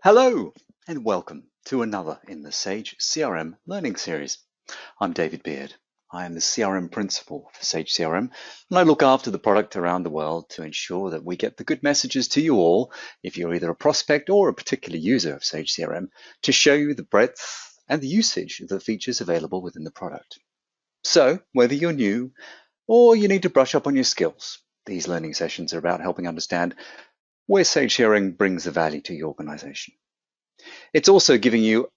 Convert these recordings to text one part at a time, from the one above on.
Hello and welcome to another in the Sage CRM learning series. I'm David Beard. I am the CRM principal for Sage CRM, and I look after the product around the world to ensure that we get the good messages to you all, if you're either a prospect or a particular user of Sage CRM, to show you the breadth and the usage of the features available within the product. So, whether you're new or you need to brush up on your skills, these learning sessions are about helping understand where Sage CRM brings the value to your organization. It's also giving you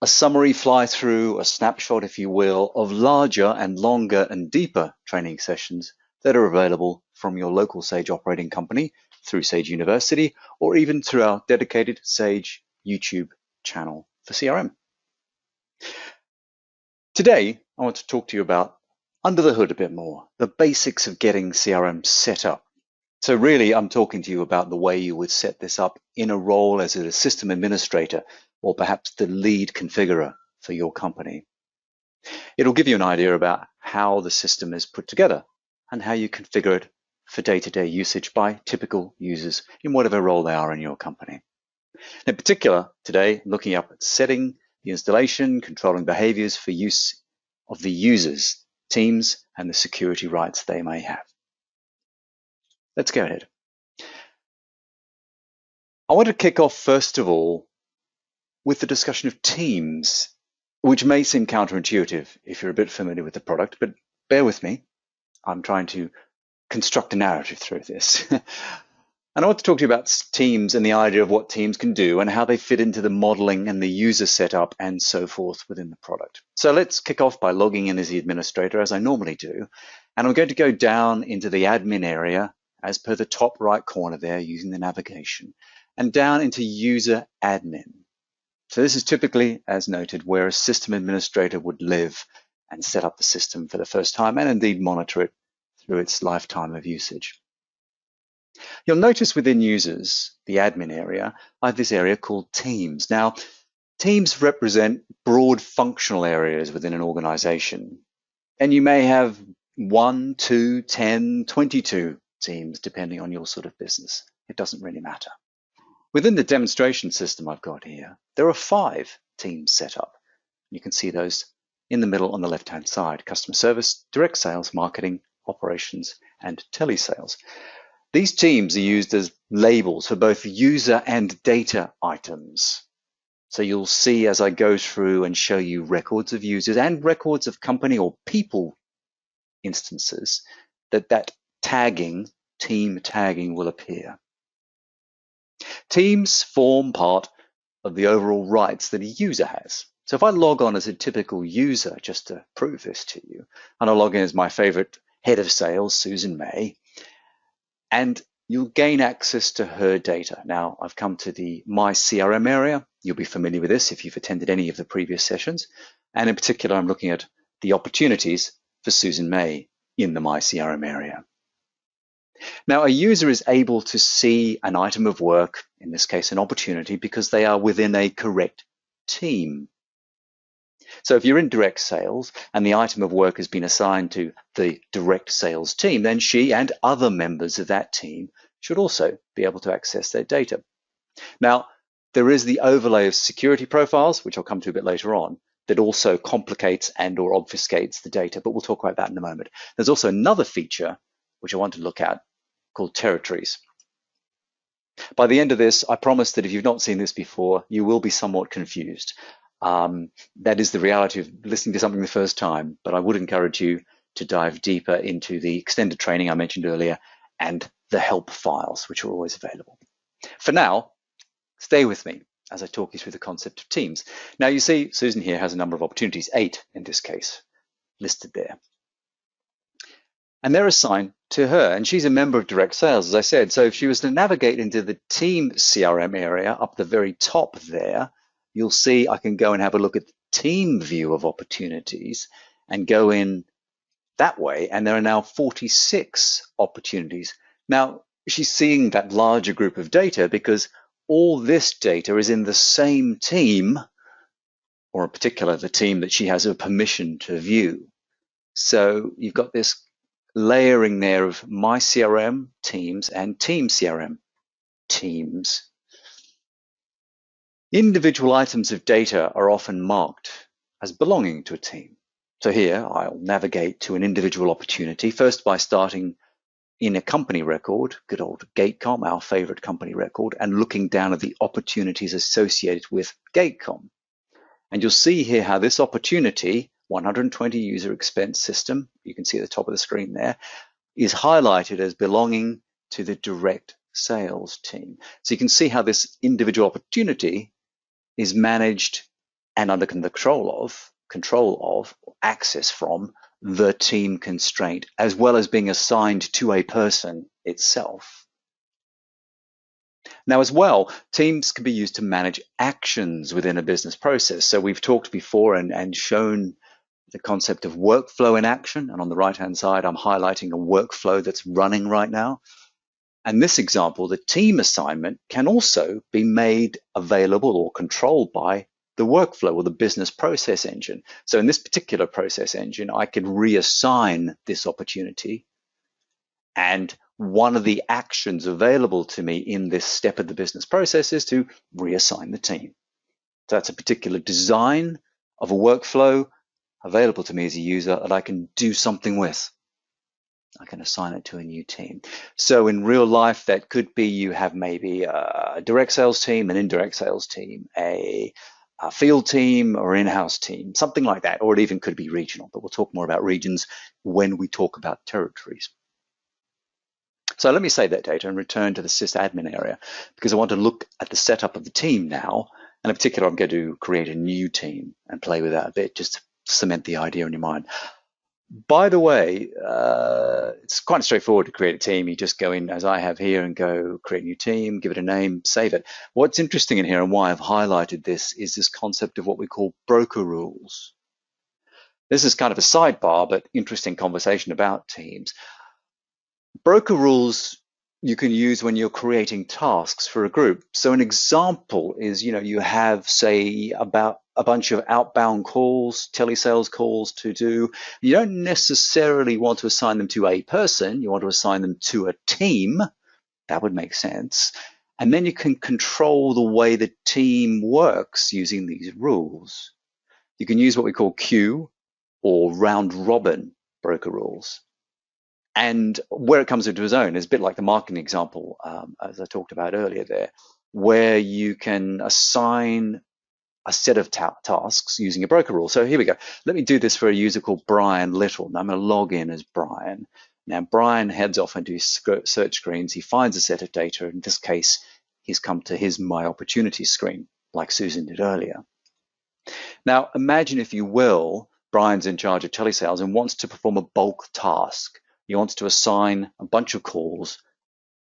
a summary fly through, a snapshot, if you will, of larger and longer and deeper training sessions that are available from your local Sage operating company through Sage University or even through our dedicated Sage YouTube channel for CRM. Today, I want to talk to you about under the hood a bit more, the basics of getting CRM set up. So really, I'm talking to you about the way you would set this up in a role as a system administrator or perhaps the lead configurer for your company. It'll give you an idea about how the system is put together and how you configure it for day-to-day usage by typical users in whatever role they are in your company. In particular, today, looking up at setting the installation, controlling behaviors for use of the users, teams, and the security rights they may have. Let's go ahead. I want to kick off, first of all, with the discussion of teams, which may seem counterintuitive if you're a bit familiar with the product, but bear with me. I'm trying to construct a narrative through this. And I want to talk to you about teams and the idea of what teams can do and how they fit into the modeling and the user setup and so forth within the product. So let's kick off by logging in as the administrator, as I normally do. And I'm going to go down into the admin area as per the top right corner there using the navigation and down into user admin. So this is typically, as noted, where a system administrator would live and set up the system for the first time and indeed monitor it through its lifetime of usage. You'll notice within users, the admin area, I have this area called teams. Now, teams represent broad functional areas within an organization. And you may have 1, 2, 10, 22 teams, depending on your sort of business. It doesn't really matter. Within the demonstration system I've got here, there are 5 teams set up. You can see those in the middle on the left-hand side: customer service, direct sales, marketing, operations, and telesales. These teams are used as labels for both user and data items. So you'll see as I go through and show you records of users and records of company or people instances that tagging, team tagging, will appear. Teams form part of the overall rights that a user has. So if I log on as a typical user, just to prove this to you, and I log in as my favorite head of sales, Susan May, and you'll gain access to her data. Now, I've come to the My CRM area. You'll be familiar with this if you've attended any of the previous sessions. And in particular, I'm looking at the opportunities for Susan May in the My CRM area. Now, a user is able to see an item of work, in this case, an opportunity, because they are within a correct team. So if you're in direct sales and the item of work has been assigned to the direct sales team, then she and other members of that team should also be able to access their data. Now, there is the overlay of security profiles, which I'll come to a bit later on, that also complicates and or obfuscates the data, but we'll talk about that in a moment. There's also another feature which I want to look at called territories. By the end of this, I promise that if you've not seen this before, you will be somewhat confused. That is the reality of listening to something the first time, but I would encourage you to dive deeper into the extended training I mentioned earlier and the help files, which are always available. For now, stay with me as I talk you through the concept of teams. Now, you see Susan here has a number of opportunities, 8 in this case, listed there. And they're assigned to her, and she's a member of direct sales, as I said. So if she was to navigate into the team CRM area up the very top there, you'll see I can go and have a look at the team view of opportunities and go in that way. And there are now 46 opportunities. Now, she's seeing that larger group of data because all this data is in the same team, or in particular, the team that she has a permission to view. So you've got this layering there of My CRM teams and Team CRM teams. Individual items of data are often marked as belonging to a team. So here I'll navigate to an individual opportunity, first by starting in a company record, good old Gatecom, our favorite company record, and looking down at the opportunities associated with Gatecom. And you'll see here how this opportunity, 120 user expense system, you can see at the top of the screen there, is highlighted as belonging to the direct sales team. So you can see how this individual opportunity is managed and under control of, access from the team constraint, as well as being assigned to a person itself. Now, as well, teams can be used to manage actions within a business process. So we've talked before and shown the concept of workflow in action. And on the right-hand side, I'm highlighting a workflow that's running right now. And this example, the team assignment can also be made available or controlled by the workflow or the business process engine. So in this particular process engine, I could reassign this opportunity. And one of the actions available to me in this step of the business process is to reassign the team. So that's a particular design of a workflow available to me as a user that I can do something with. I can assign it to a new team. So in real life, that could be you have maybe a direct sales team, an indirect sales team, a field team or in-house team, something like that, or it even could be regional, but we'll talk more about regions when we talk about territories. So let me save that data and return to the sysadmin area because I want to look at the setup of the team now. And in particular, I'm going to create a new team and play with that a bit just to cement the idea in your mind. By the way, it's quite straightforward to create a team. You just go in, as I have here, and go create a new team, give it a name, save it. What's interesting in here and why I've highlighted this is this concept of what we call broker rules. This is kind of a sidebar, but interesting conversation about teams. Broker rules you can use when you're creating tasks for a group. So an example is, you have, say, about a bunch of outbound calls, telesales calls to do. You don't necessarily want to assign them to a person. You want to assign them to a team. That would make sense. And then you can control the way the team works using these rules. You can use what we call queue or round robin broker rules. And where it comes into its own is a bit like the marketing example, as I talked about earlier there, where you can assign a set of tasks using a broker rule. So here we go. Let me do this for a user called Brian Little. Now I'm going to log in as Brian. Now Brian heads off into his search screens. He finds a set of data. In this case, he's come to his My Opportunities screen, like Susan did earlier. Now imagine, if you will, Brian's in charge of telesales and wants to perform a bulk task. He wants to assign a bunch of calls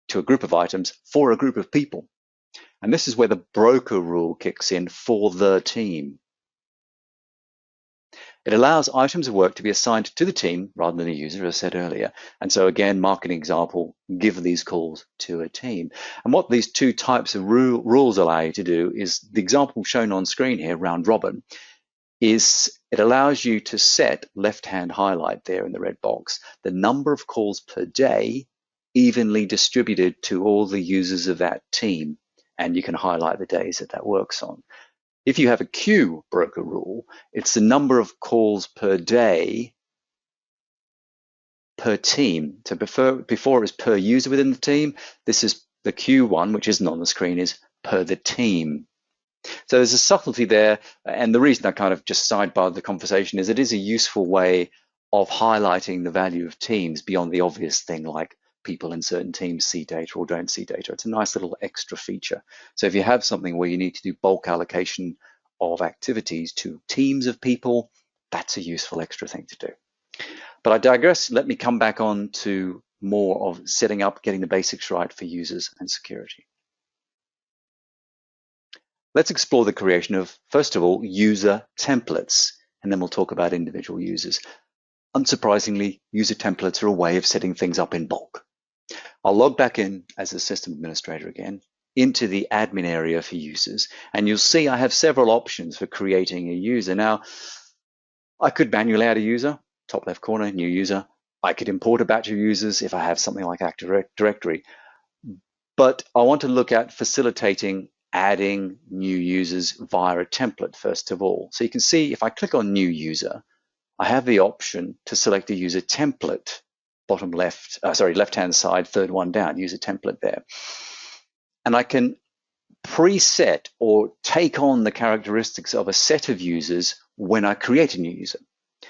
to a group of items for a group of people. And this is where the broker rule kicks in for the team. It allows items of work to be assigned to the team rather than a user, as I said earlier. And so again, marketing example, give these calls to a team. And what these two types of rules allow you to do is the example shown on screen here, round robin, is it allows you to set, left-hand highlight there in the red box, the number of calls per day evenly distributed to all the users of that team. And you can highlight the days that works on. If you have a queue broker rule, it's the number of calls per day per team. So before it was per user within the team, this is the queue one, which isn't on the screen, is per the team. So there's a subtlety there, and the reason I kind of just sidebarred the conversation is it is a useful way of highlighting the value of teams beyond the obvious thing like people in certain teams see data or don't see data. It's a nice little extra feature. So if you have something where you need to do bulk allocation of activities to teams of people, that's a useful extra thing to do. But I digress. Let me come back on to more of setting up, getting the basics right for users and security. Let's explore the creation of, first of all, user templates, and then we'll talk about individual users. Unsurprisingly, user templates are a way of setting things up in bulk. I'll log back in as a system administrator again into the admin area for users, and you'll see I have several options for creating a user. Now, I could manually add a user, top left corner, new user. I could import a batch of users if I have something like Active Directory, but I want to look at facilitating adding new users via a template first of all. So you can see if I click on new user, I have the option to select a user template, bottom left, left-hand side, third one down, user template there. And I can preset or take on the characteristics of a set of users when I create a new user.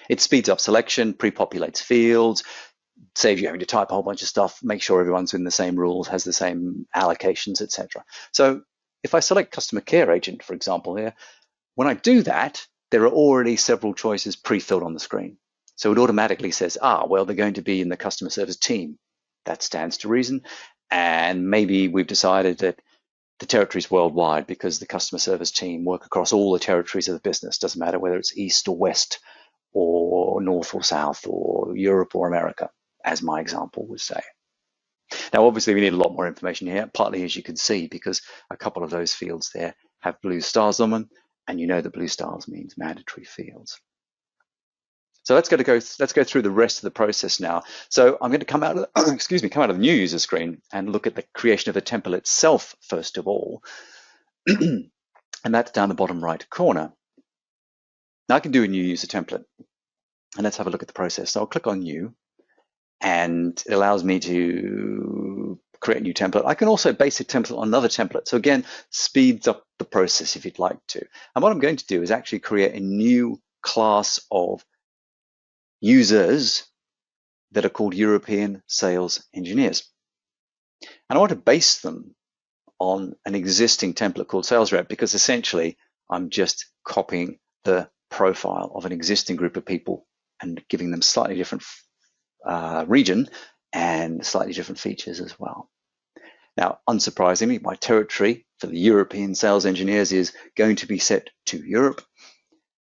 It speeds up selection, pre-populates fields, saves you having to type a whole bunch of stuff, make sure everyone's in the same rules, has the same allocations, etc. So if I select customer care agent, for example, here, when I do that, there are already several choices pre-filled on the screen. So it automatically says, well, they're going to be in the customer service team. That stands to reason. And maybe we've decided that the territories worldwide because the customer service team work across all the territories of the business. Doesn't matter whether it's east or west or north or south or Europe or America, as my example would say. Now, obviously, we need a lot more information here, partly as you can see, because a couple of those fields there have blue stars on them, and you know that blue stars means mandatory fields. So let's go through the rest of the process now. So I'm going to come out of come out of the new user screen and look at the creation of the template itself first of all, and that's down the bottom right corner. Now I can do a new user template, and let's have a look at the process. So I'll click on new, and it allows me to create a new template. I can also base a template on another template. So again, speeds up the process if you'd like to. And what I'm going to do is actually create a new class of users that are called European sales engineers. And I want to base them on an existing template called sales rep, because essentially I'm just copying the profile of an existing group of people and giving them slightly different region and slightly different features as well. Now, unsurprisingly, my territory for the European sales engineers is going to be set to Europe.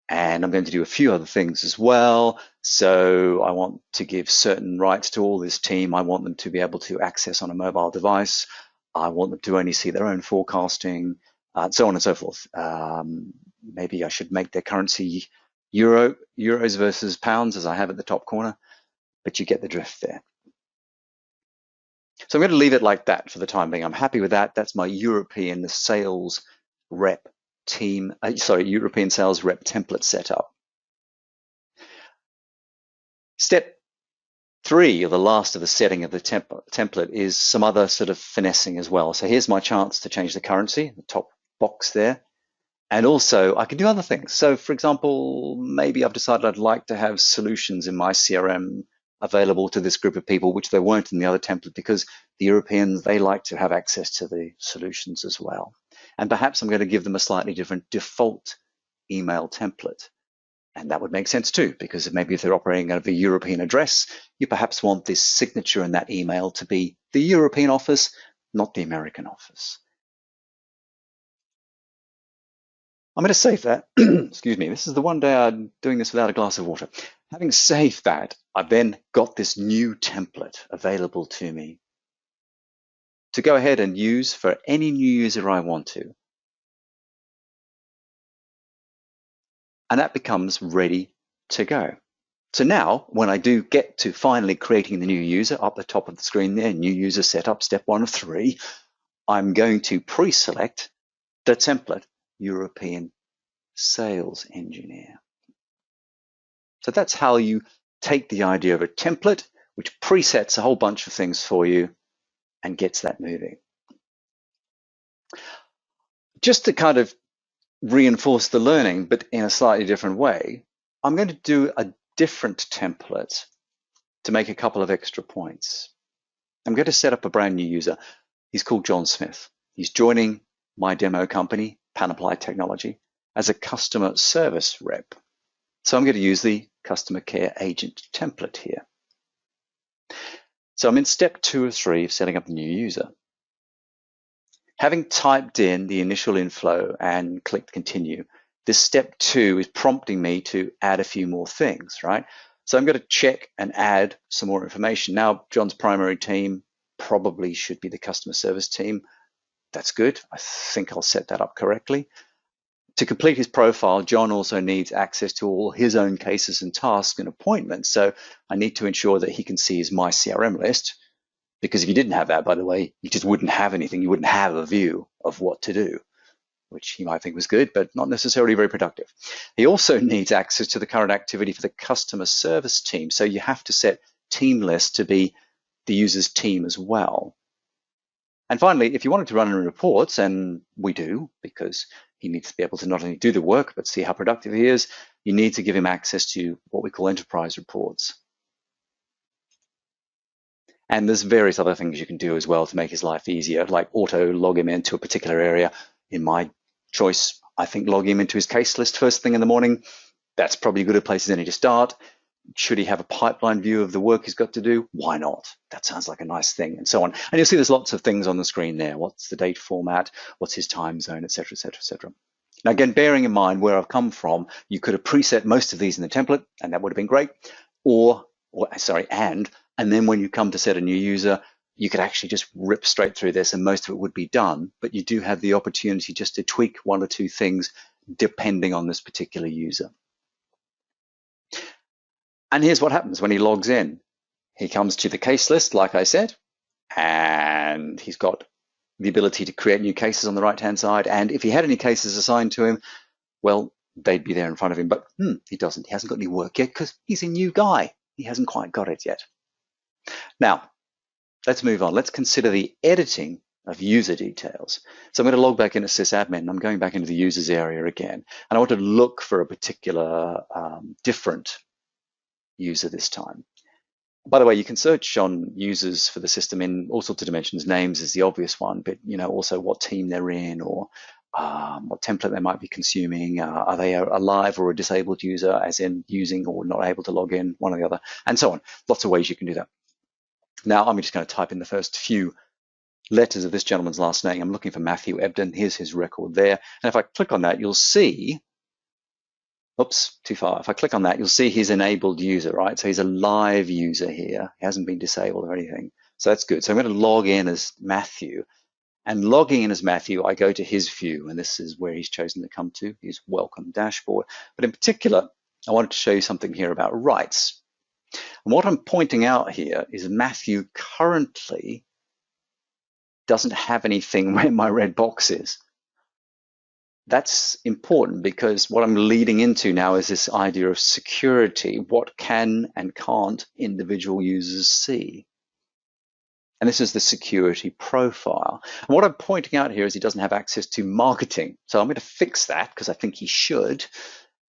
And I'm going to do a few other things as well. So I want to give certain rights to all this team. I want them to be able to access on a mobile device. I want them to only see their own forecasting, so on and so forth. Maybe I should make their currency euros versus pounds, as I have at the top corner, but you get the drift there. So I'm going to leave it like that for the time being. I'm happy with that. That's my European sales rep team, European sales rep template setup. Step 3, or the last of the setting of the template, is some other sort of finessing as well. So here's my chance to change the currency, the top box there. And also I can do other things. So for example, maybe I've decided I'd like to have solutions in my CRM available to this group of people, which they weren't in the other template, because the Europeans, they like to have access to the solutions as well. And perhaps I'm going to give them a slightly different default email template. And that would make sense too, because maybe if they're operating out of a European address, you perhaps want this signature in that email to be the European office, not the American office. I'm going to save that. Excuse me. This is the one day I'm doing this without a glass of water. Having saved that, I've then got this new template available to me to go ahead and use for any new user I want to. And that becomes ready to go. So now, when I do get to finally creating the new user, up the top of the screen there, new user setup, step 1 of 3, I'm going to pre-select the template, European sales engineer. So that's how you take the idea of a template, which presets a whole bunch of things for you and gets that moving. Just to kind of reinforce the learning, but in a slightly different way, I'm going to do a different template to make a couple of extra points. I'm going to set up a brand new user. He's called John Smith. He's joining my demo company, Panapplied Technology, as a customer service rep. So I'm going to use the customer care agent template here. So I'm in step 2 of 3 of setting up the new user. Having typed in the initial inflow and clicked continue, this step 2 is prompting me to add a few more things, right? So I'm going to check and add some more information. Now, John's primary team probably should be the customer service team. That's good. I think I'll set that up correctly. To complete his profile, John also needs access to all his own cases and tasks and appointments. So I need to ensure that he can see his My CRM list, because if you didn't have that, by the way, you just wouldn't have anything. You wouldn't have a view of what to do. which he might think was good, but not necessarily very productive. He also needs access to the current activity for the customer service team. So you have to set team list to be the user's team as well. And finally, if you wanted to run in reports, and we do, because he needs to be able to not only do the work, but see how productive he is, you need to give him access to what we call enterprise reports. And there's various other things you can do as well to make his life easier, like auto log him into a particular area. In my choice, I think log him into his case list first thing in the morning. That's probably a good place as any to start. Should he have a pipeline view of the work he's got to do? Why not? That sounds like a nice thing, and so on. And you'll see there's lots of things on the screen there. What's the date format? What's his time zone, et cetera, et cetera, et cetera. Now, again, bearing in mind where I've come from, you could have preset most of these in the template, and that would have been great. And then when you come to set a new user, you could actually just rip straight through this, and most of it would be done. But you do have the opportunity just to tweak one or two things depending on this particular user. And here's what happens when he logs in. He comes to the case list, like I said, and he's got the ability to create new cases on the right-hand side. And if he had any cases assigned to him, well, they'd be there in front of him. But he doesn't. He hasn't got any work yet because he's a new guy. He hasn't quite got it yet. Now, let's move on. Let's consider the editing of user details. So I'm going to log back into sysadmin. I'm going back into the users area again. And I want to look for a particular different user this time. By the way, you can search on users for the system in all sorts of dimensions. Names is the obvious one, but also what team they're in, or what template they might be consuming. Are they a live or a disabled user, as in using or not able to log in, one or the other, and so on. Lots of ways you can do that. Now, I'm just going to type in the first few letters of this gentleman's last name. I'm looking for Matthew Ebden. Here's his record there. And if I click on that, you'll see, oops, too far. If I click on that, you'll see he's enabled user, right? So he's a live user here. He hasn't been disabled or anything. So that's good. So I'm going to log in as Matthew. And logging in as Matthew, I go to his view, and this is where he's chosen to come to, his welcome dashboard. But in particular, I wanted to show you something here about rights. And what I'm pointing out here is Matthew currently doesn't have anything where my red box is. That's important because what I'm leading into now is this idea of security. What can and can't individual users see? And this is the security profile. And what I'm pointing out here is he doesn't have access to marketing. So I'm going to fix that because I think he should.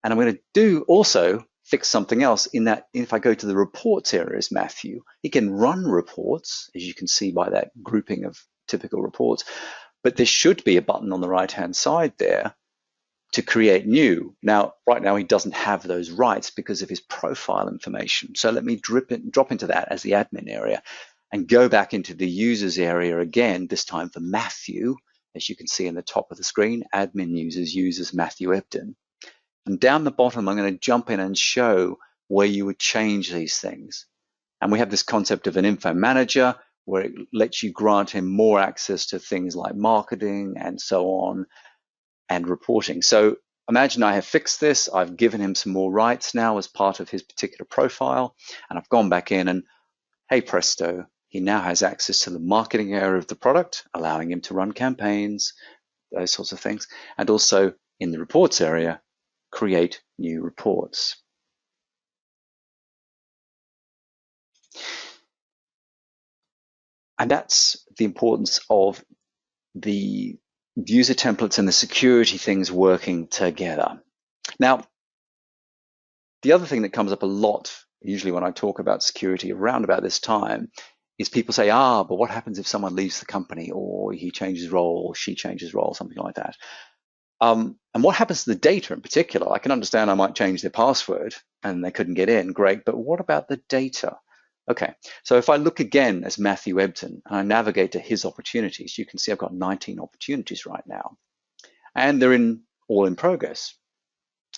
And I'm going to also fix something else in that if I go to the reports area as Matthew, he can run reports, as you can see by that grouping of typical reports. But there should be a button on the right-hand side there to create new. Now, right now, he doesn't have those rights because of his profile information. So let me drop into that as the admin area and go back into the users area again, this time for Matthew. As you can see in the top of the screen, admin users Matthew Ebden. And down the bottom, I'm going to jump in and show where you would change these things. And we have this concept of an info manager where it lets you grant him more access to things like marketing and so on and reporting. So imagine I have fixed this. I've given him some more rights now as part of his particular profile. And I've gone back in and, hey, presto, he now has access to the marketing area of the product, allowing him to run campaigns, those sorts of things. And also in the reports area, create new reports. And that's the importance of the user templates and the security things working together. Now, the other thing that comes up a lot, usually when I talk about security around about this time, is people say, but what happens if someone leaves the company, or he changes role, or she changes role, something like that. And what happens to the data in particular? I can understand I might change their password and they couldn't get in, great, but what about the data? Okay, so if I look again as Matthew Ebden and I navigate to his opportunities, you can see I've got 19 opportunities right now, and they're all in progress.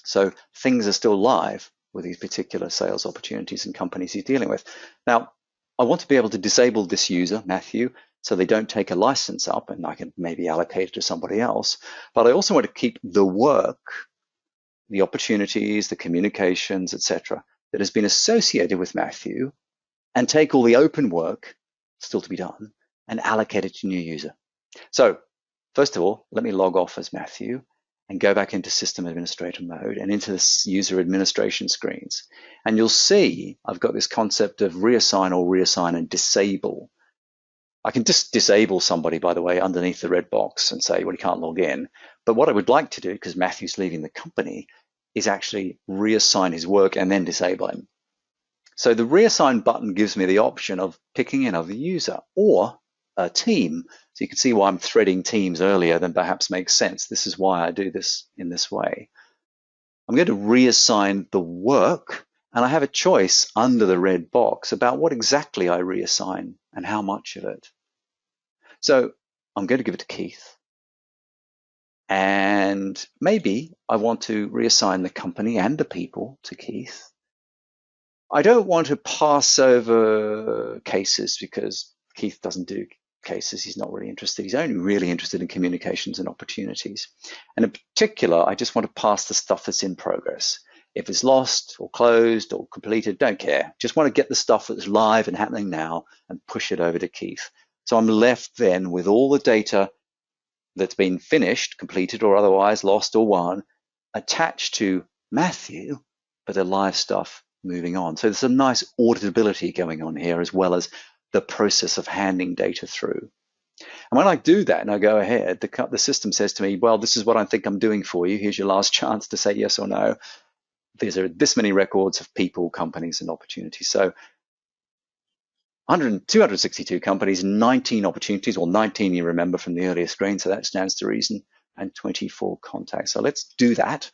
So things are still live with these particular sales opportunities and companies he's dealing with. Now, I want to be able to disable this user, Matthew, so they don't take a license up, and I can maybe allocate it to somebody else. But I also want to keep the work, the opportunities, the communications, etc., that has been associated with Matthew, and take all the open work still to be done and allocate it to new user. So First of all, let me log off as Matthew and go back into system administrator mode and into this user administration screens. And you'll see I've got this concept of reassign or reassign and disable. I can just disable somebody, by the way, underneath the red box and say, well, you can't log in. But what I would like to do, because Matthew's leaving the company, is actually reassign his work and then disable him. So the reassign button gives me the option of picking another user or a team. So you can see why I'm threading teams earlier than perhaps makes sense. This is why I do this in this way. I'm going to reassign the work, and I have a choice under the red box about what exactly I reassign and how much of it. So I'm going to give it to Keith. And maybe I want to reassign the company and the people to Keith. I don't want to pass over cases because Keith doesn't do cases. He's not really interested. He's only really interested in communications and opportunities. And in particular, I just want to pass the stuff that's in progress. If it's lost or closed or completed, don't care. Just want to get the stuff that's live and happening now and push it over to Keith. So I'm left then with all the data that's been finished, completed or otherwise, lost or won, attached to Matthew, but the live stuff moving on. So there's some nice auditability going on here, as well as the process of handing data through. And when I do that and I go ahead, the system says to me, well, this is what I think I'm doing for you. Here's your last chance to say yes or no. These are this many records of people, companies, and opportunities. So 262 companies, 19 opportunities, or 19 you remember from the earlier screen, so that stands to reason, and 24 contacts. So let's do that.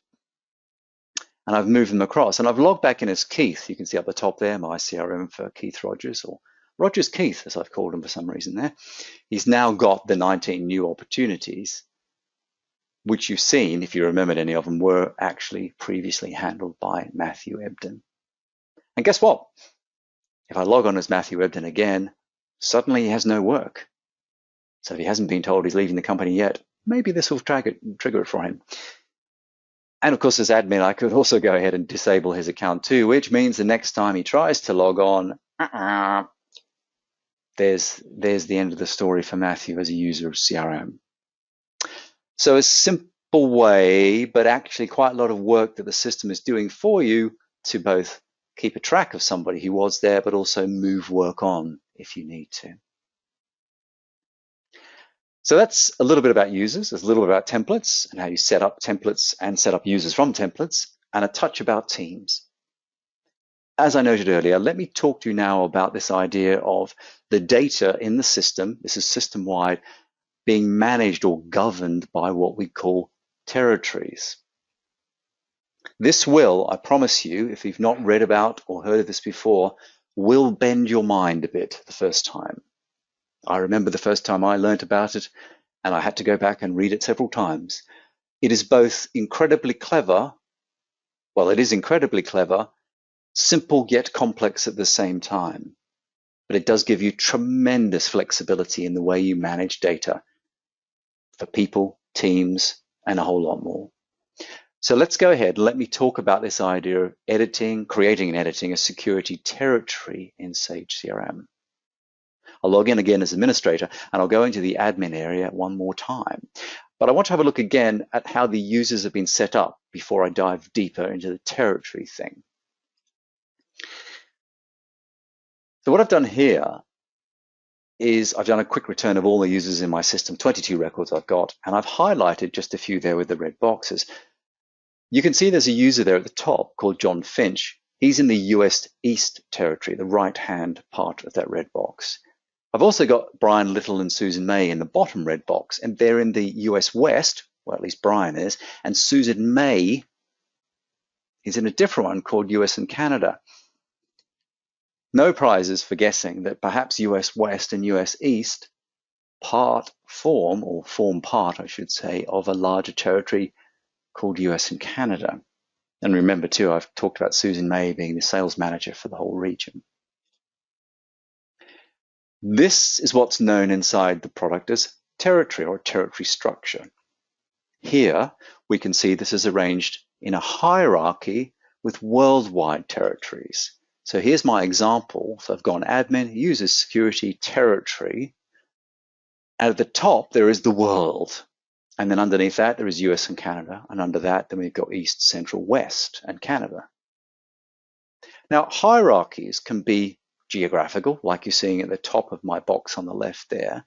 And I've moved them across, and I've logged back in as Keith. You can see up the top there, my CRM for Keith Rogers, or Rogers Keith, as I've called him for some reason there. He's now got the 19 new opportunities, which you've seen, if you remembered any of them, were actually previously handled by Matthew Ebden. And guess what? If I log on as Matthew Ebden again, suddenly he has no work. So if he hasn't been told he's leaving the company yet, maybe this will trigger it for him. And of course, as admin, I could also go ahead and disable his account too, which means the next time he tries to log on, there's the end of the story for Matthew as a user of CRM. So a simple way, but actually quite a lot of work that the system is doing for you to both keep a track of somebody who was there, but also move work on if you need to. So that's a little bit about users, there's a little bit about templates and how you set up templates and set up users from templates, and a touch about teams. As I noted earlier, let me talk to you now about this idea of the data in the system, this is system-wide, being managed or governed by what we call territories. This will, I promise you, if you've not read about or heard of this before, will bend your mind a bit the first time. I remember the first time I learnt about it, and I had to go back and read it several times. It is both incredibly clever, well, it is incredibly clever, simple yet complex at the same time. But it does give you tremendous flexibility in the way you manage data for people, teams, and a whole lot more. So let's go ahead and let me talk about this idea of editing, creating and editing a security territory in Sage CRM. I'll log in again as administrator, and I'll go into the admin area one more time. But I want to have a look again at how the users have been set up before I dive deeper into the territory thing. So what I've done here is I've done a quick return of all the users in my system, 22 records I've got, and I've highlighted just a few there with the red boxes. You can see there's a user there at the top called John Finch. He's in the US East territory, the right-hand part of that red box. I've also got Brian Little and Susan May in the bottom red box, and they're in the US West, well, at least Brian is, and Susan May is in a different one called US and Canada. No prizes for guessing that perhaps US West and US East form part, I should say, of a larger territory called US and Canada. And remember too, I've talked about Susan May being the sales manager for the whole region. This is what's known inside the product as territory or territory structure. Here we can see this is arranged in a hierarchy with worldwide territories. So here's my example. So I've gone admin, users, security, territory. And at the top there is the world. And then underneath that, there is US and Canada. And under that, then we've got East, Central, West, and Canada. Now, hierarchies can be geographical, like you're seeing at the top of my box on the left there.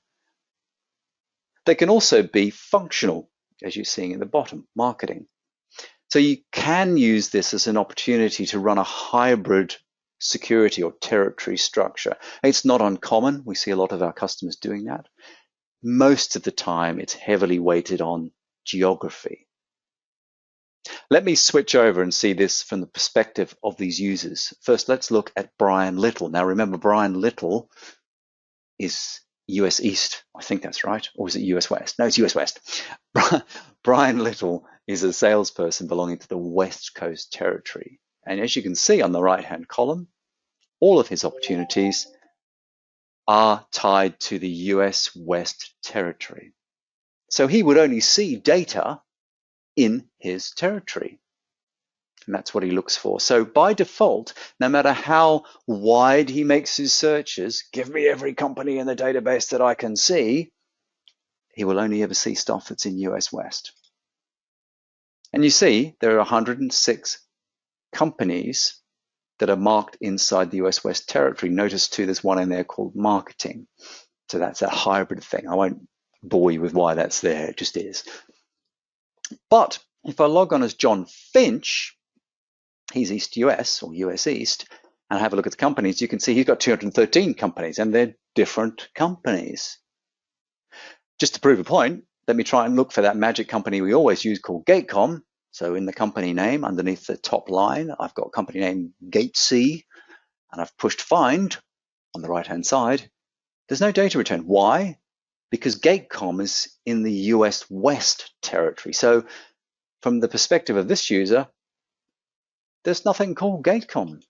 They can also be functional, as you're seeing at the bottom, marketing. So you can use this as an opportunity to run a hybrid security or territory structure. It's not uncommon. We see a lot of our customers doing that. Most of the time, it's heavily weighted on geography. Let me switch over and see this from the perspective of these users. First, let's look at Brian Little. Now, remember, Brian Little is US East. I think that's right. Or is it US West? No, it's US West. Brian Little is a salesperson belonging to the West Coast territory. And as you can see on the right-hand column, all of his opportunities are tied to the US West territory. So he would only see data in his territory. And that's what he looks for. So by default, no matter how wide he makes his searches, give me every company in the database that I can see, he will only ever see stuff that's in US West. And you see there are 106 companies that are marked inside the US West territory. Notice too, there's one in there called marketing. So that's a hybrid thing. I won't bore you with why that's there, it just is. But if I log on as John Finch, he's East US or US East, and have a look at the companies, you can see he's got 213 companies and they're different companies. Just to prove a point, let me try and look for that magic company we always use called Gatecom. So in the company name, underneath the top line, I've got company name Gatec, and I've pushed find on the right-hand side. There's no data return. Why? Because Gatecom is in the US West territory. So from the perspective of this user, there's nothing called Gatecom.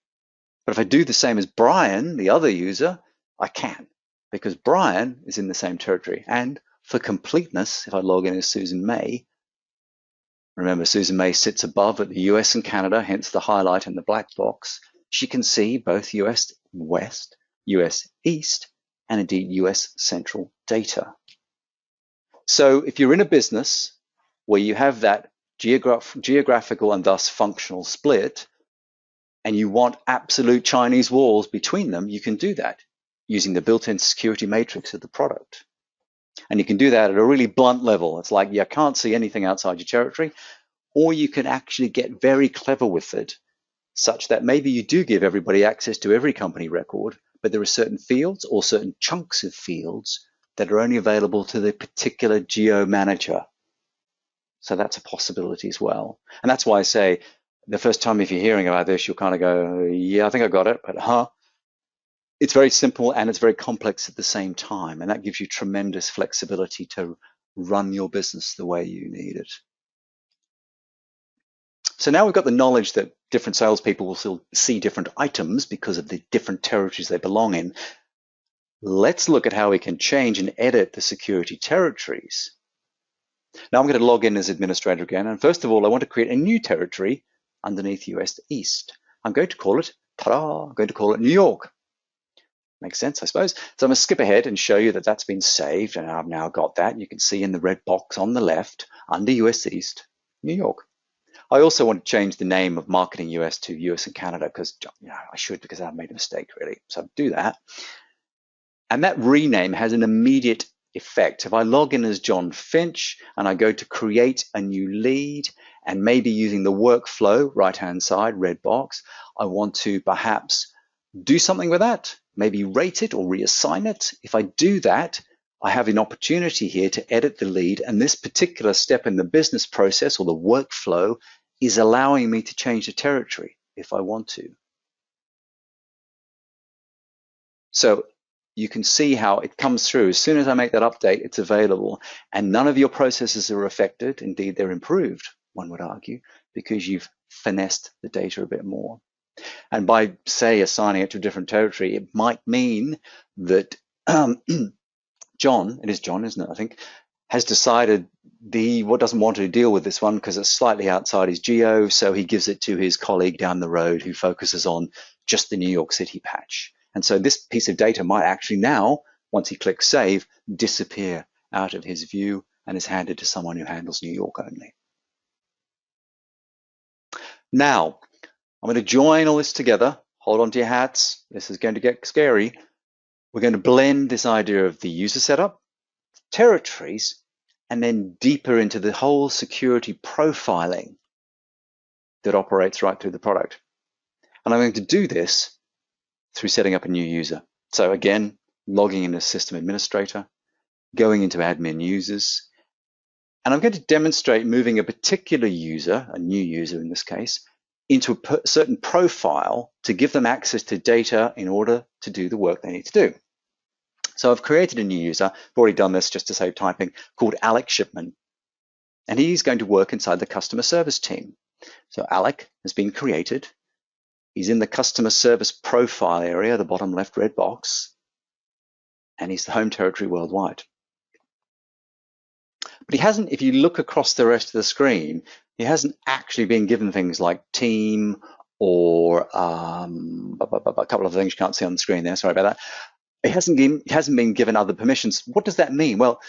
But if I do the same as Brian, the other user, I can, because Brian is in the same territory. And for completeness, if I log in as Susan May, remember Susan May sits above at the US and Canada, hence the highlight in the black box. She can see both US West, US East, and indeed US Central data. So if you're in a business where you have that geographical and thus functional split, and you want absolute Chinese walls between them, you can do that using the built-in security matrix of the product. And you can do that at a really blunt level. It's like you can't see anything outside your territory, or you can actually get very clever with it, such that maybe you do give everybody access to every company record, but there are certain fields or certain chunks of fields that are only available to the particular geo manager. So that's a possibility as well. And that's why I say the first time if you're hearing about this, you'll kind of go, yeah, I think I got it, but it's very simple and it's very complex at the same time. And that gives you tremendous flexibility to run your business the way you need it. So now we've got the knowledge that different salespeople will still see different items because of the different territories they belong in. Let's look at how we can change and edit the security territories. Now I'm going to log in as administrator again. And first of all, I want to create a new territory underneath US East. I'm going to call it, ta-da, I'm going to call it New York. Makes sense, I suppose. So I'm going to skip ahead and show you that that's been saved. And I've now got that. You can see in the red box on the left, under US East, New York. I also want to change the name of Marketing US to US and Canada because I should, because I've made a mistake really. So do that. And that rename has an immediate effect. If I log in as John Finch and I go to create a new lead, and maybe using the workflow, right-hand side, red box, I want to perhaps do something with that, maybe rate it or reassign it. If I do that, I have an opportunity here to edit the lead, and this particular step in the business process or the workflow is allowing me to change the territory if I want to. So you can see how it comes through. As soon as I make that update, it's available, and none of your processes are affected. Indeed, they're improved, one would argue, because you've finessed the data a bit more. And by, say, assigning it to a different territory, it might mean that John, it is John, isn't it, I think, has decided what doesn't want to deal with this one because it's slightly outside his geo, so he gives it to his colleague down the road who focuses on just the New York City patch. And so this piece of data might actually now, once he clicks save, disappear out of his view, and is handed to someone who handles New York only. Now, I'm going to join all this together. Hold on to your hats. This is going to get scary. We're going to blend this idea of the user setup, territories, and then deeper into the whole security profiling that operates right through the product. And I'm going to do this through setting up a new user. So again, logging in as system administrator, going into admin users, and I'm going to demonstrate moving a particular user, a new user in this case, into a certain profile to give them access to data in order to do the work they need to do. So I've created a new user, I've already done this just to save typing, called Alec Shipman. And he's going to work inside the customer service team. So Alec has been created. He's in the customer service profile area, the bottom left red box, and he's the home territory worldwide. But he hasn't, if you look across the rest of the screen, he hasn't actually been given things like team or a couple of things you can't see on the screen there, sorry about that. He hasn't been given other permissions. What does that mean? Well,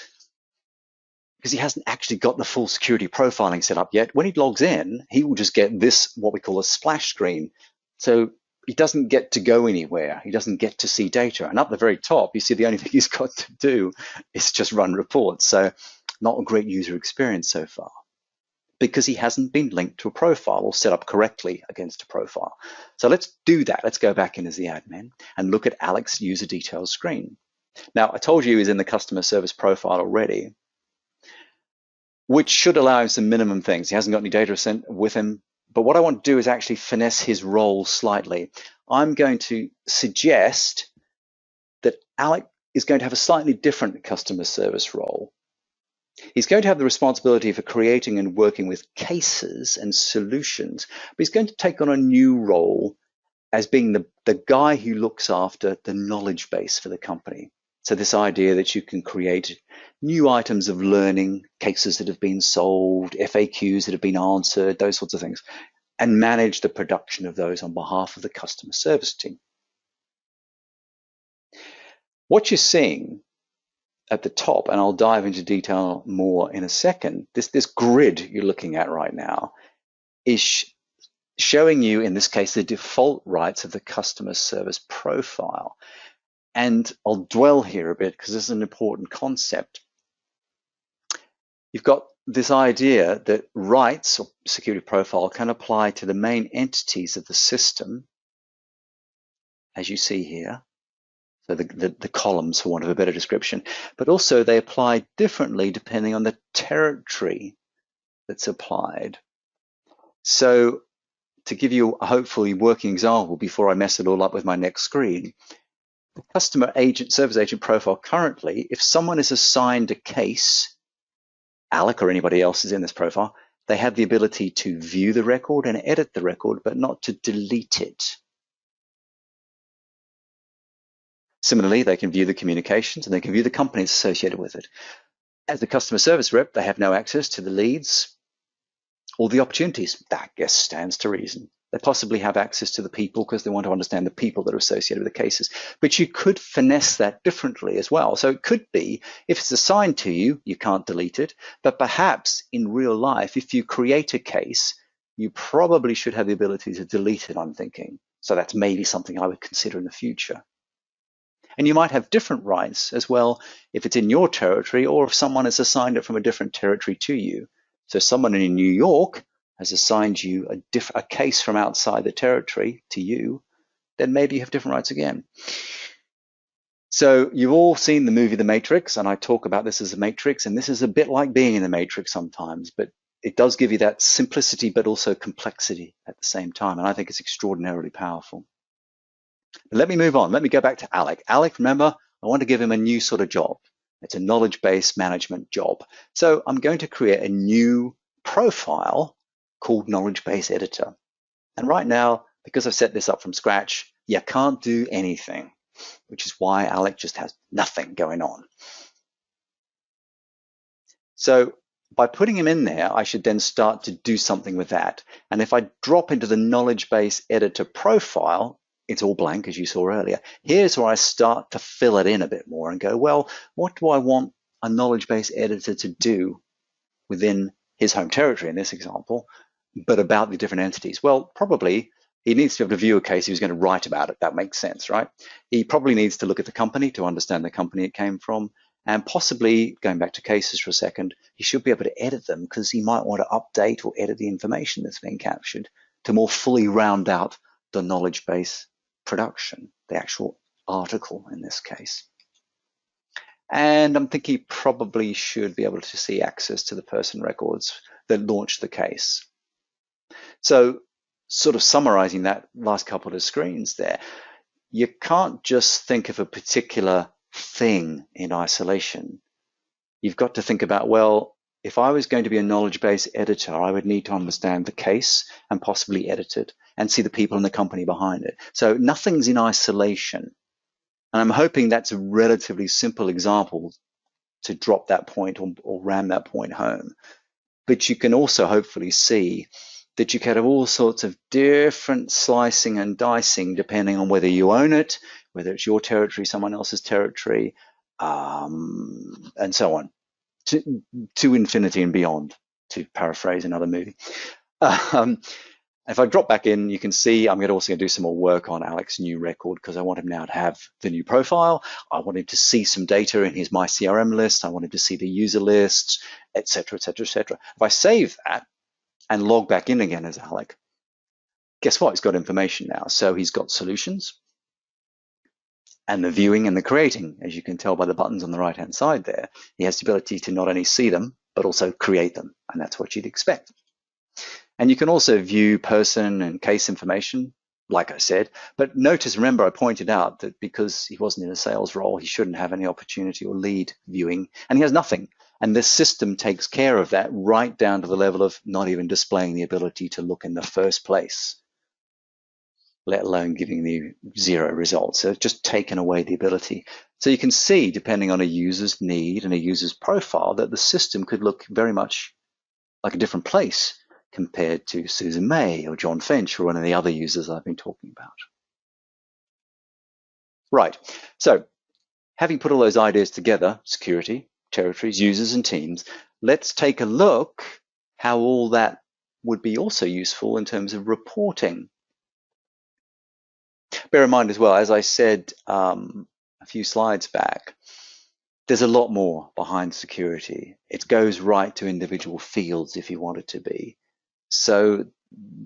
because he hasn't actually got the full security profiling set up yet. When he logs in, he will just get this, what we call a splash screen. So he doesn't get to go anywhere. He doesn't get to see data. And up the very top, you see the only thing he's got to do is just run reports. So not a great user experience so far, because he hasn't been linked to a profile or set up correctly against a profile. So let's do that. Let's go back in as the admin and look at Alec's user details screen. Now, I told you he's in the customer service profile already, which should allow him some minimum things. He hasn't got any data sent with him, but what I want to do is actually finesse his role slightly. I'm going to suggest that Alec is going to have a slightly different customer service role. He's going to have the responsibility for creating and working with cases and solutions, but he's going to take on a new role as being the guy who looks after the knowledge base for the company. So this idea that you can create new items of learning, cases that have been solved, FAQs that have been answered, those sorts of things, and manage the production of those on behalf of the customer service team. What you're seeing at the top, and I'll dive into detail more in a second, this grid you're looking at right now is showing you, in this case, the default rights of the customer service profile. And I'll dwell here a bit because this is an important concept. You've got this idea that rights or security profile can apply to the main entities of the system, as you see here. So the columns, for want of a better description, but also they apply differently depending on the territory that's applied. So to give you a hopefully working example before I mess it all up with my next screen, the customer agent, service agent profile currently, if someone is assigned a case, Alec or anybody else is in this profile, they have the ability to view the record and edit the record, but not to delete it. Similarly, they can view the communications and they can view the companies associated with it. As the customer service rep, they have no access to the leads or the opportunities. That, I guess, stands to reason. They possibly have access to the people because they want to understand the people that are associated with the cases. But you could finesse that differently as well. So it could be, if it's assigned to you, you can't delete it. But perhaps in real life, if you create a case, you probably should have the ability to delete it, I'm thinking. So that's maybe something I would consider in the future. And you might have different rights as well if it's in your territory or if someone has assigned it from a different territory to you. So someone in New York has assigned you a case from outside the territory to you, then maybe you have different rights again. So you've all seen the movie The Matrix, and I talk about this as the Matrix, and this is a bit like being in the Matrix sometimes, but it does give you that simplicity but also complexity at the same time, and I think it's extraordinarily powerful. But let me move on. Let me go back to Alec. Alec, remember, I want to give him a new sort of job. It's a knowledge-based management job. So I'm going to create a new profile called Knowledge Base Editor. And right now, because I've set this up from scratch, you can't do anything, which is why Alec just has nothing going on. So by putting him in there, I should then start to do something with that. And if I drop into the Knowledge Base Editor profile, it's all blank, as you saw earlier. Here's where I start to fill it in a bit more and go, well, what do I want a knowledge base editor to do within his home territory in this example, but about the different entities? Well, probably he needs to be able to view a case. He was going to write about it. That makes sense, right? He probably needs to look at the company to understand the company it came from. And possibly, going back to cases for a second, he should be able to edit them because he might want to update or edit the information that's being captured to more fully round out the knowledge base production, the actual article in this case. And I'm thinking he probably should be able to see access to the person records that launched the case. So sort of summarizing that last couple of screens there, you can't just think of a particular thing in isolation. You've got to think about, well, if I was going to be a knowledge base editor, I would need to understand the case and possibly edit it and see the people in the company behind it. So nothing's in isolation. And I'm hoping that's a relatively simple example to drop that point or ram that point home. But you can also hopefully see that you can have all sorts of different slicing and dicing depending on whether you own it, whether it's your territory, someone else's territory, and so on, to infinity and beyond, to paraphrase another movie. If I drop back in, you can see I'm also going to do some more work on Alex's new record because I want him now to have the new profile. I want him to see some data in his My CRM list. I want him to see the user lists, etc., etc., etc. If I save that and log back in again as Alec, guess what? He's got information now. So he's got solutions and the viewing and the creating, as you can tell by the buttons on the right-hand side there. He has the ability to not only see them, but also create them. And that's what you'd expect. And you can also view person and case information, like I said. But notice, remember, I pointed out that because he wasn't in a sales role, he shouldn't have any opportunity or lead viewing, and he has nothing. And this system takes care of that right down to the level of not even displaying the ability to look in the first place, let alone giving the 0 results. So it's just taken away the ability. So you can see, depending on a user's need and a user's profile, that the system could look very much like a different place compared to Susan May or John Finch or one of the other users I've been talking about. Right, so having put all those ideas together, security, territories, users, and teams, let's take a look how all that would be also useful in terms of reporting. Bear in mind as well, as I said a few slides back, there's a lot more behind security. It goes right to individual fields if you want it to be. So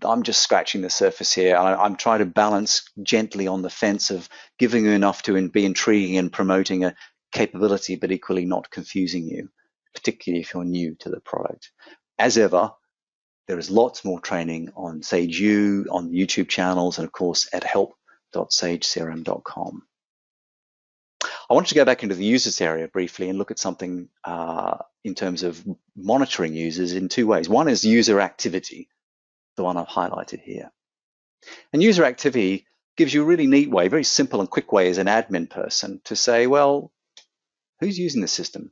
I'm just scratching the surface here. I'm trying to balance gently on the fence of giving you enough to be intriguing and promoting a capability, but equally not confusing you, particularly if you're new to the product. As ever, there is lots more training on Sage U, on the YouTube channels, and of course at help.sagecrm.com. I wanted to go back into the users area briefly and look at something in terms of monitoring users in 2 ways. One is user activity, the one I've highlighted here. And user activity gives you a really neat way, very simple and quick way as an admin person to say, well, who's using the system?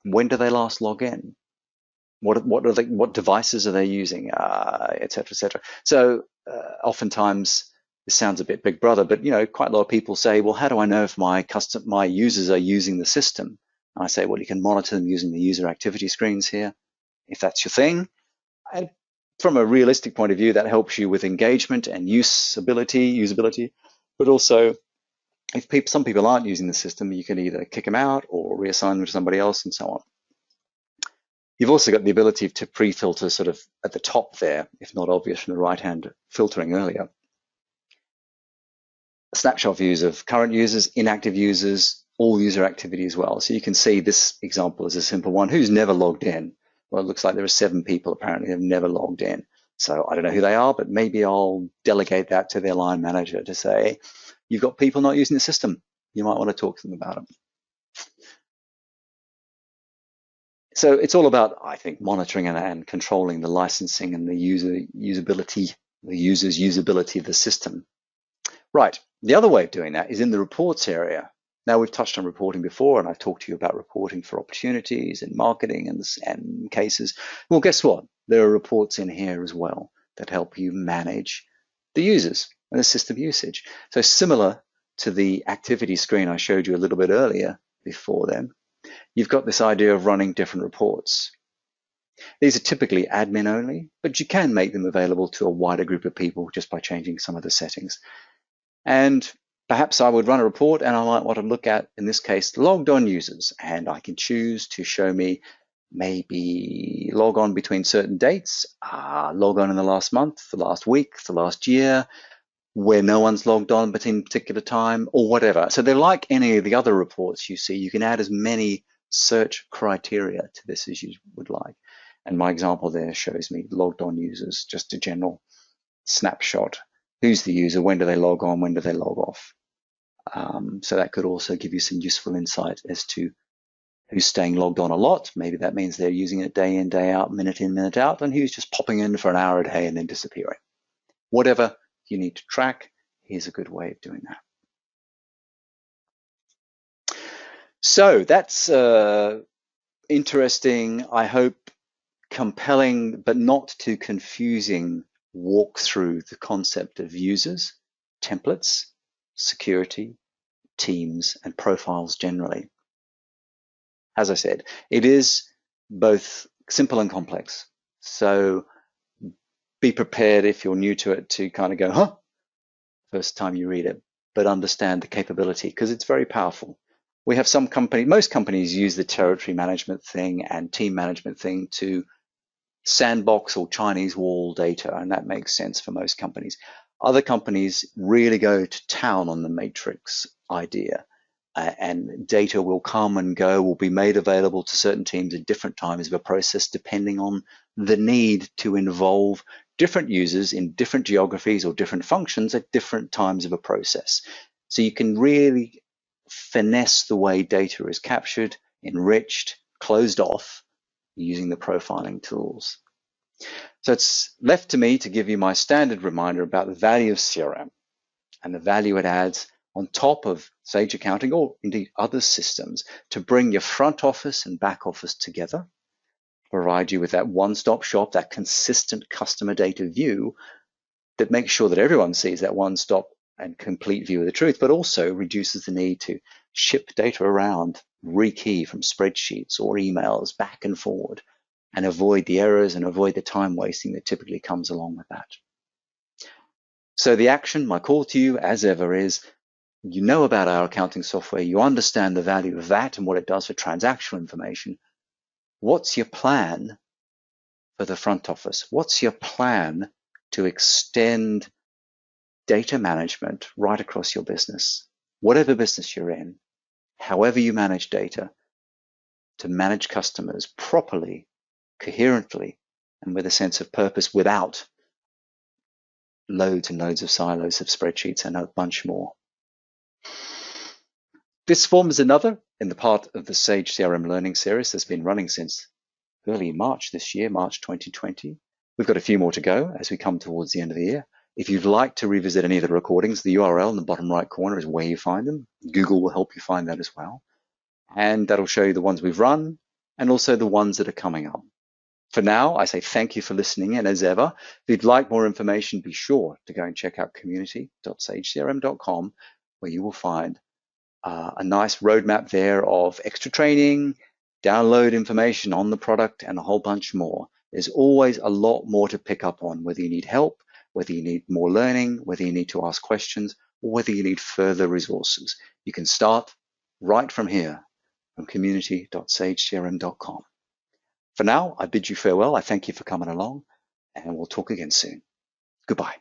When do they last log in? What devices are they using, et cetera, et cetera. So oftentimes, this sounds a bit Big Brother, but quite a lot of people say, well, how do I know if my users are using the system? And I say, well, you can monitor them using the user activity screens here, if that's your thing. And from a realistic point of view, that helps you with engagement and usability, but also if some people aren't using the system, you can either kick them out or reassign them to somebody else and so on. You've also got the ability to pre-filter sort of at the top there, if not obvious from the right-hand filtering earlier. Snapshot views of current users, inactive users, all user activity as well. So you can see this example is a simple one. Who's never logged in? Well, it looks like there are 7 people apparently who have never logged in. So I don't know who they are, but maybe I'll delegate that to their line manager to say, you've got people not using the system. You might want to talk to them about it. So it's all about, I think, monitoring and controlling the licensing and the user's usability of the system. Right, the other way of doing that is in the reports area. Now, we've touched on reporting before, and I've talked to you about reporting for opportunities and marketing and cases. Well, guess what? There are reports in here as well that help you manage the users and the system usage. So similar to the activity screen I showed you a little bit earlier before then, you've got this idea of running different reports. These are typically admin only, but you can make them available to a wider group of people just by changing some of the settings. And perhaps I would run a report and I might want to look at, in this case, logged on users, and I can choose to show me maybe log on between certain dates, log on in the last month, the last week, the last year, where no one's logged on between a particular time, or whatever. So they're like any of the other reports you see. You can add as many search criteria to this as you would like. And my example there shows me logged on users, just a general snapshot. Who's the user? When do they log on? When do they log off? So that could also give you some useful insight as to who's staying logged on a lot. Maybe that means they're using it day in, day out, minute in, minute out, and who's just popping in for an hour a day and then disappearing. Whatever you need to track, here's a good way of doing that. So that's interesting, I hope compelling, but not too confusing walk through the concept of users, templates, security, teams, and profiles generally. As I said, it is both simple and complex. So be prepared if you're new to it to kind of go, huh, first time you read it, but understand the capability because it's very powerful. We have some companies, most companies use the territory management thing and team management thing to sandbox or Chinese wall data, and that makes sense for most companies. Other companies really go to town on the matrix idea, and data will come and go, will be made available to certain teams at different times of a process, depending on the need to involve different users in different geographies or different functions at different times of a process. So you can really finesse the way data is captured, enriched, closed off using the profiling tools. So it's left to me to give you my standard reminder about the value of CRM and the value it adds on top of Sage Accounting or indeed other systems to bring your front office and back office together, provide you with that one-stop shop, that consistent customer data view that makes sure that everyone sees that one-stop and complete view of the truth, but also reduces the need to ship data around, rekey from spreadsheets or emails back and forward, and avoid the errors and avoid the time wasting that typically comes along with that. So the action, my call to you as ever is, you know about our accounting software, you understand the value of that and what it does for transactional information. What's your plan for the front office? What's your plan to extend data management right across your business, whatever business you're in, however you manage data, to manage customers properly, coherently, and with a sense of purpose without loads and loads of silos of spreadsheets and a bunch more. This forms another in the part of the Sage CRM learning series that's been running since early March this year, March 2020. We've got a few more to go as we come towards the end of the year. If you'd like to revisit any of the recordings, the URL in the bottom right corner is where you find them. Google will help you find that as well. And that'll show you the ones we've run and also the ones that are coming up. For now, I say thank you for listening, and as ever, if you'd like more information, be sure to go and check out community.sagecrm.com, where you will find a nice roadmap there of extra training, download information on the product, and a whole bunch more. There's always a lot more to pick up on, whether you need help, whether you need more learning, whether you need to ask questions, or whether you need further resources. You can start right from here, from community.sagecrm.com. For now, I bid you farewell. I thank you for coming along, and we'll talk again soon. Goodbye.